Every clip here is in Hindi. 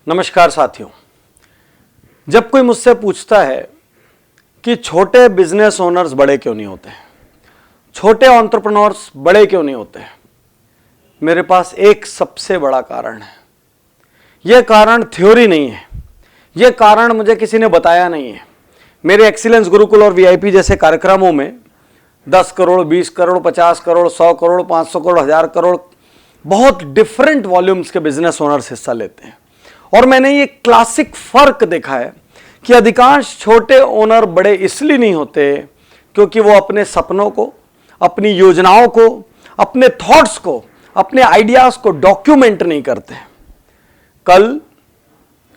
नमस्कार साथियों। जब कोई मुझसे पूछता है कि छोटे बिजनेस ओनर्स बड़े क्यों नहीं होते, छोटे एंटरप्रेन्योर्स बड़े क्यों नहीं होते, मेरे पास एक सबसे बड़ा कारण है। यह कारण थ्योरी नहीं है, यह कारण मुझे किसी ने बताया नहीं है। मेरे एक्सीलेंस गुरुकुल और वीआईपी जैसे कार्यक्रमों में 10 करोड़, 20 करोड़, 50 करोड़, 100 करोड़, 500 करोड़, 1000 करोड़, बहुत डिफरेंट वॉल्यूम्स के बिजनेस ओनर्स हिस्सा लेते हैं। और मैंने ये क्लासिक फर्क देखा है कि अधिकांश छोटे ओनर बड़े इसलिए नहीं होते क्योंकि वो अपने सपनों को, अपनी योजनाओं को, अपने थॉट्स को, अपने आइडियाज को डॉक्यूमेंट नहीं करते। कल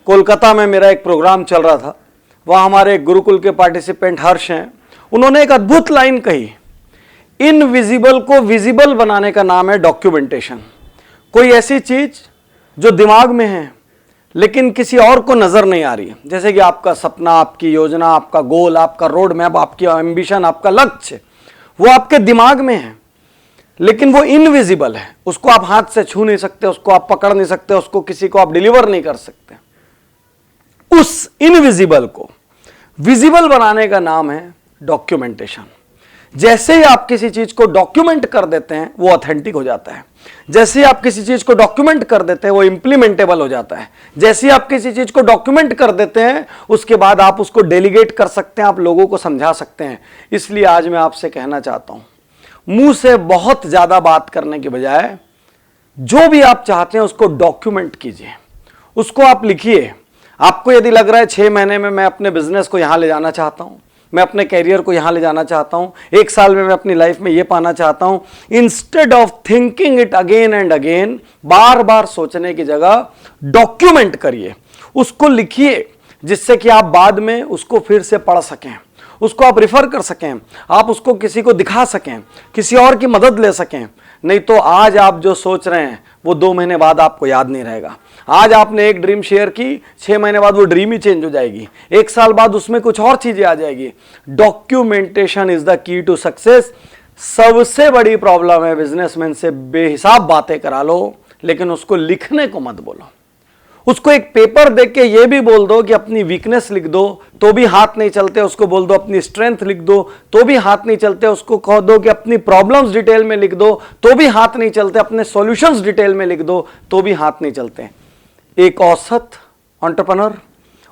कोलकाता में मेरा एक प्रोग्राम चल रहा था, वहां हमारे गुरुकुल के पार्टिसिपेंट हर्ष हैं। उन्होंने एक अद्भुत लाइन कही, इनविजिबल को विजिबल बनाने का नाम है डॉक्यूमेंटेशन। कोई ऐसी चीज जो दिमाग में है लेकिन किसी और को नजर नहीं आ रही है, जैसे कि आपका सपना, आपकी योजना, आपका गोल, आपका रोड मैप, आपकी एम्बिशन, आपका लक्ष्य, वो आपके दिमाग में है लेकिन वो इनविजिबल है। उसको आप हाथ से छू नहीं सकते, उसको आप पकड़ नहीं सकते, उसको किसी को आप डिलीवर नहीं कर सकते। उस इनविजिबल को विजिबल बनाने का नाम है डॉक्यूमेंटेशन। जैसे ही आप किसी चीज को डॉक्यूमेंट कर देते हैं वो ऑथेंटिक हो जाता है। जैसे ही आप किसी चीज को डॉक्यूमेंट कर देते हैं वो इंप्लीमेंटेबल हो जाता है। जैसे ही आप किसी चीज को डॉक्यूमेंट कर देते हैं उसके बाद आप उसको डेलीगेट कर सकते हैं, आप लोगों को समझा सकते हैं। इसलिए आज मैं आपसे कहना चाहता हूं, मुंह से बहुत ज्यादा बात करने के बजाय जो भी आप चाहते हैं उसको डॉक्यूमेंट कीजिए, उसको आप लिखिए। आपको यदि लग रहा है 6 महीने में मैं अपने बिजनेस को यहां ले जाना चाहता हूं, मैं अपने कैरियर को यहां ले जाना चाहता हूं, 1 साल में मैं अपनी लाइफ में यह पाना चाहता हूं, instead of thinking it again and again, बार बार सोचने की जगह डॉक्यूमेंट करिए, उसको लिखिए, जिससे कि आप बाद में उसको फिर से पढ़ सकें, उसको आप रिफर कर सकें, आप उसको किसी को दिखा सकें, किसी और की मदद ले सकें। नहीं तो आज आप जो सोच रहे हैं वो 2 महीने बाद आपको याद नहीं रहेगा। आज आपने एक ड्रीम शेयर की, 6 महीने बाद वो ड्रीम ही चेंज हो जाएगी, 1 साल बाद उसमें कुछ और चीजें आ जाएगी। Documentation is the key to success. सबसे बड़ी प्रॉब्लम है बिजनेसमैन से बेहिसाब बातें करा लो लेकिन उसको लिखने को मत बोलो। उसको एक पेपर देख के ये भी बोल दो कि अपनी वीकनेस लिख दो तो भी हाथ नहीं चलते, उसको बोल दो अपनी स्ट्रेंथ लिख दो तो भी हाथ नहीं चलते, उसको कह दो कि अपनी प्रॉब्लम्स डिटेल में लिख दो तो भी हाथ नहीं चलते, अपने सॉल्यूशंस डिटेल में लिख दो तो भी हाथ नहीं चलते। एक औसत एंटरप्रेन्योर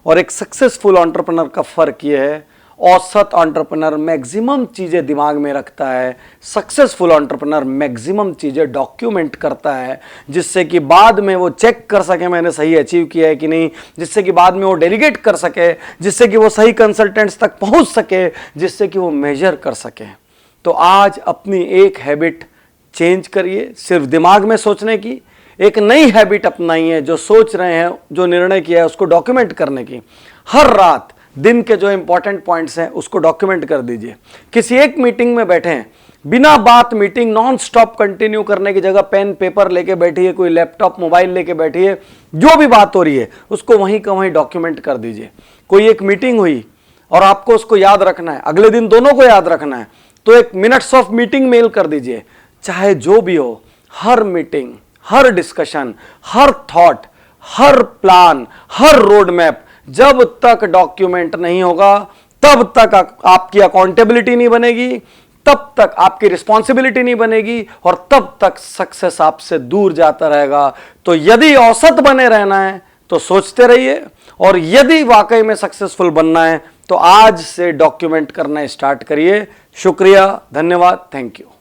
और एक सक्सेसफुल एंटरप्रेन्योर का फर्क यह है, औसत एंटरप्रेन्योर मैक्सिमम चीजें दिमाग में रखता है, सक्सेसफुल एंटरप्रेन्योर मैक्सिमम चीजें डॉक्यूमेंट करता है, जिससे कि बाद में वो चेक कर सके मैंने सही अचीव किया है कि नहीं, जिससे कि बाद में वो डेलीगेट कर सके, जिससे कि वो सही कंसल्टेंट्स तक पहुंच सके, जिससे कि वो मेजर कर सके। तो आज अपनी एक हैबिट चेंज करिए, सिर्फ दिमाग में सोचने की। एक नई हैबिट अपनाइए, जो सोच रहे हैं, जो निर्णय किया है उसको डॉक्यूमेंट करने की। हर रात दिन के जो इंपॉर्टेंट पॉइंट्स हैं उसको डॉक्यूमेंट कर दीजिए। किसी एक मीटिंग में बैठे हैं, बिना बात मीटिंग नॉन स्टॉप कंटिन्यू करने की जगह पेन पेपर लेके बैठिए, कोई लैपटॉप मोबाइल लेके बैठिए, जो भी बात हो रही है उसको वहीं का वहीं डॉक्यूमेंट कर दीजिए। कोई एक मीटिंग हुई और आपको उसको याद रखना है, अगले दिन दोनों को याद रखना है, तो एक मिनट्स ऑफ मीटिंग मेल कर दीजिए। चाहे जो भी हो, हर मीटिंग, हर डिस्कशन, हर थॉट, हर प्लान, हर रोड मैप जब तक डॉक्यूमेंट नहीं होगा तब तक आपकी अकाउंटेबिलिटी नहीं बनेगी, तब तक आपकी रिस्पॉन्सिबिलिटी नहीं बनेगी और तब तक सक्सेस आपसे दूर जाता रहेगा। तो यदि औसत बने रहना है तो सोचते रहिए, और यदि वाकई में सक्सेसफुल बनना है तो आज से डॉक्यूमेंट करना स्टार्ट करिए। शुक्रिया, धन्यवाद, थैंक यू।